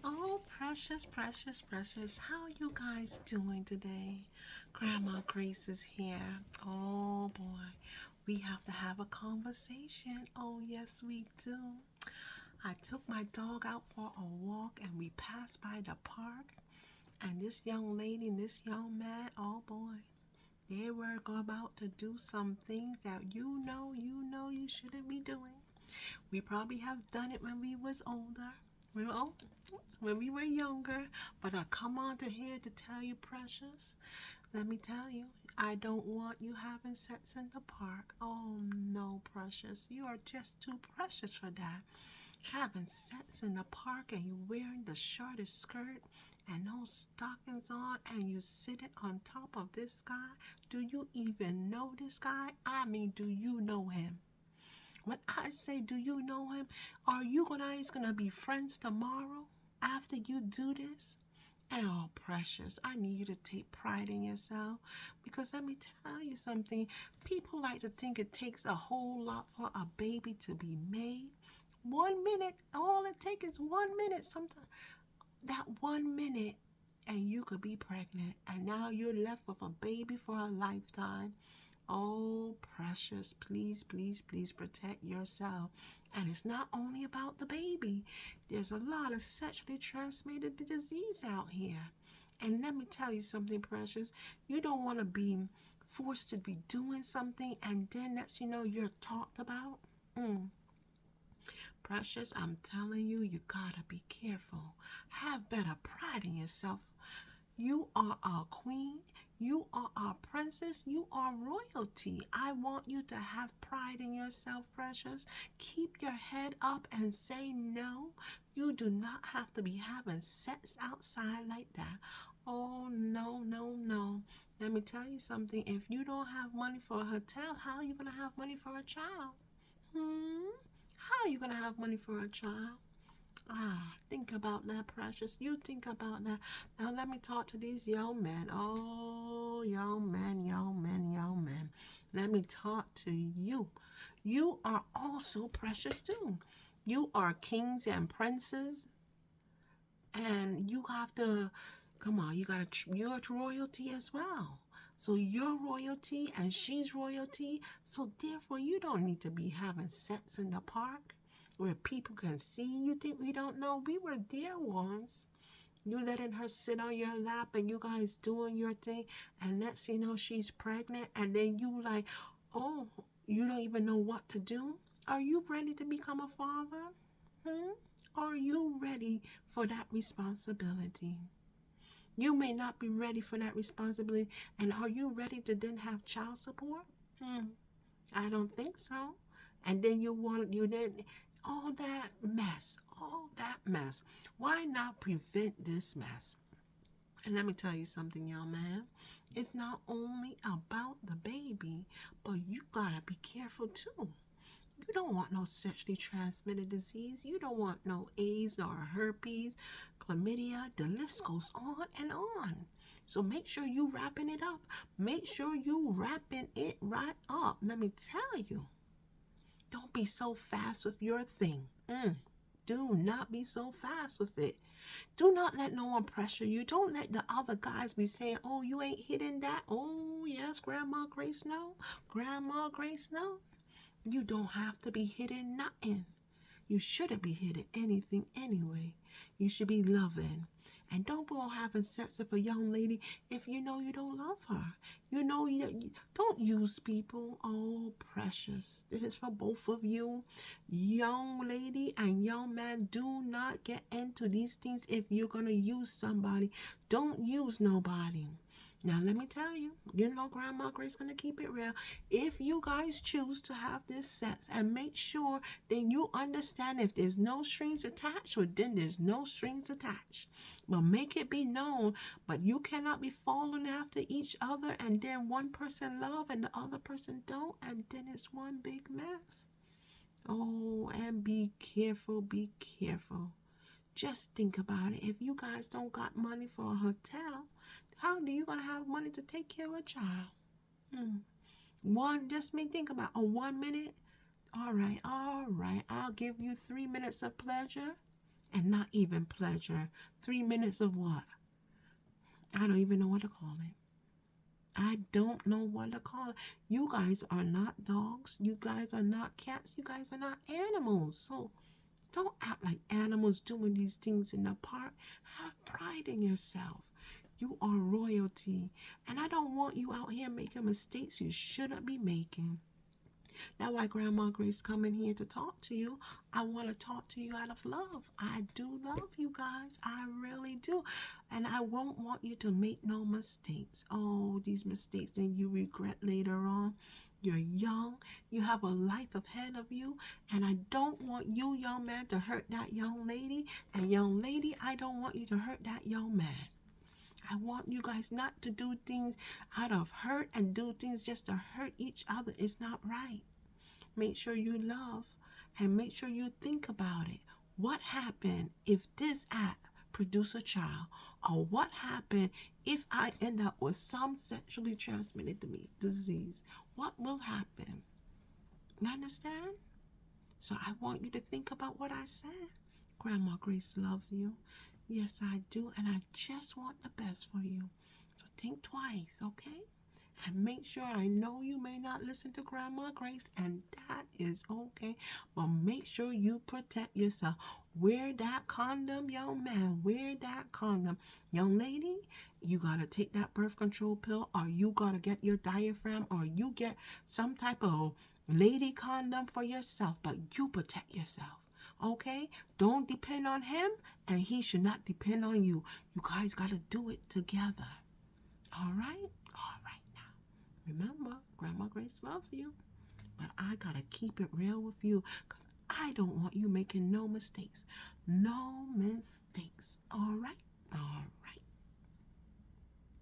Oh, precious, precious, precious. How are you guys doing today? Grandma Grace is here. Oh boy, we have to have a conversation. Oh, yes, we do. I took my dog out for a walk and we passed by the park. And this young lady and this young man, oh boy, they were about to do some things that you shouldn't be doing. We probably have done it when we was older. Well, when we were younger, but I come on to here to tell you, precious. Let me tell you, I don't want you having sex in the park. Oh no, precious, you are just too precious for that. Having sex in the park and you wearing the shortest skirt and no stockings on and you sitting on top of this guy. Do you even know this guy? I mean, do you know him? When I say, do you know him? Are you guys gonna be friends tomorrow after you do this? Oh, precious, I need you to take pride in yourself because let me tell you something. People like to think it takes a whole lot for a baby to be made. 1 minute, all it takes is 1 minute. Sometimes that 1 minute, and you could be pregnant, and now you're left with a baby for a lifetime. Oh, precious, please, please, please protect yourself. And it's not only about the baby. There's a lot of sexually transmitted disease out here. And let me tell you something, precious. You don't want to be forced to be doing something and then next you know you're talked about. Precious, I'm telling you, you gotta be careful. Have better pride in yourself. You are our queen. You are our princess. You are royalty. I want you to have pride in yourself, precious. Keep your head up and say no. You do not have to be having sex outside like that. Oh, no, no, no. Let me tell you something. If you don't have money for a hotel, how are you going to have money for a child? How are you going to have money for a child? Think about that, precious. You think about that. Now let me talk to these young men. Oh, young men, young men, young men. Let me talk to you. You are also precious too. You are kings and princes, and you have to come on. You're royalty as well. So you're royalty and she's royalty. So therefore, you don't need to be having sex in the park where people can see. You think we don't know? We were there once. You letting her sit on your lap and you guys doing your thing, and next you know she's pregnant, and then you like, oh, you don't even know what to do. Are you ready to become a father? Are you ready for that responsibility? You may not be ready for that responsibility. And are you ready to then have child support? I don't think so. And then you then, all that mess. Why not prevent this mess? And let me tell you something, young man. It's not only about the baby, but you gotta be careful too. You don't want no sexually transmitted disease. You don't want no AIDS or herpes, chlamydia. The list goes on and on. So make sure you wrapping it up. Make sure you wrapping it right up. Let me tell you. Don't be so fast with your thing. Do not be so fast with it. Do not let no one pressure you. Don't let the other guys be saying, oh, you ain't hitting that. Oh, yes, Grandma Grace, no. Grandma Grace, no. You don't have to be hitting nothing. You shouldn't be hitting anything anyway. You should be loving. And don't go having sex with a young lady if you know you don't love her. You know, don't use people. Oh, precious. This is for both of you. Young lady and young man, do not get into these things if you're going to use somebody. Don't use nobody. Now, let me tell you, you know Grandma Grace going to keep it real. If you guys choose to have this sex, and make sure then you understand if there's no strings attached, or then there's no strings attached. But make it be known, but you cannot be falling after each other and then one person love and the other person don't, and then it's one big mess. Oh, and be careful, be careful. Just think about it. If you guys don't got money for a hotel, how do you gonna have money to take care of a child? Just me think about 1 minute. All right, I'll give you 3 minutes of pleasure, and not even pleasure. 3 minutes of what? I don't even know what to call it. I don't know what to call it. You guys are not dogs. You guys are not cats. You guys are not animals. So don't act like animals doing these things in the park. Have pride in yourself. You are royalty. And I don't want you out here making mistakes you shouldn't be making. Now, why Grandma Grace coming here to talk to you, I want to talk to you out of love. I do love you guys. I really do. And I won't want you to make no mistakes. Oh, these mistakes that you regret later on. You're young. You have a life ahead of you. And I don't want you, young man, to hurt that young lady. And young lady, I don't want you to hurt that young man. I want you guys not to do things out of hurt and do things just to hurt each other. It's not right. Make sure you love and make sure you think about it. What happened if this act produce a child? Or what happened if I end up with some sexually transmitted disease? What will happen? You understand? So I want you to think about what I said. Grandma Grace loves you. Yes, I do. And I just want the best for you. So think twice, okay? And make sure, I know you may not listen to Grandma Grace, and that is okay. But make sure you protect yourself. Wear that condom, young man. Wear that condom. Young lady, you got to take that birth control pill, or you got to get your diaphragm, or you get some type of lady condom for yourself. But you protect yourself. Okay? Don't depend on him, and he should not depend on you. You guys got to do it together. All right? All right. Remember, Grandma Grace loves you, but I gotta keep it real with you because I don't want you making no mistakes. No mistakes, all right?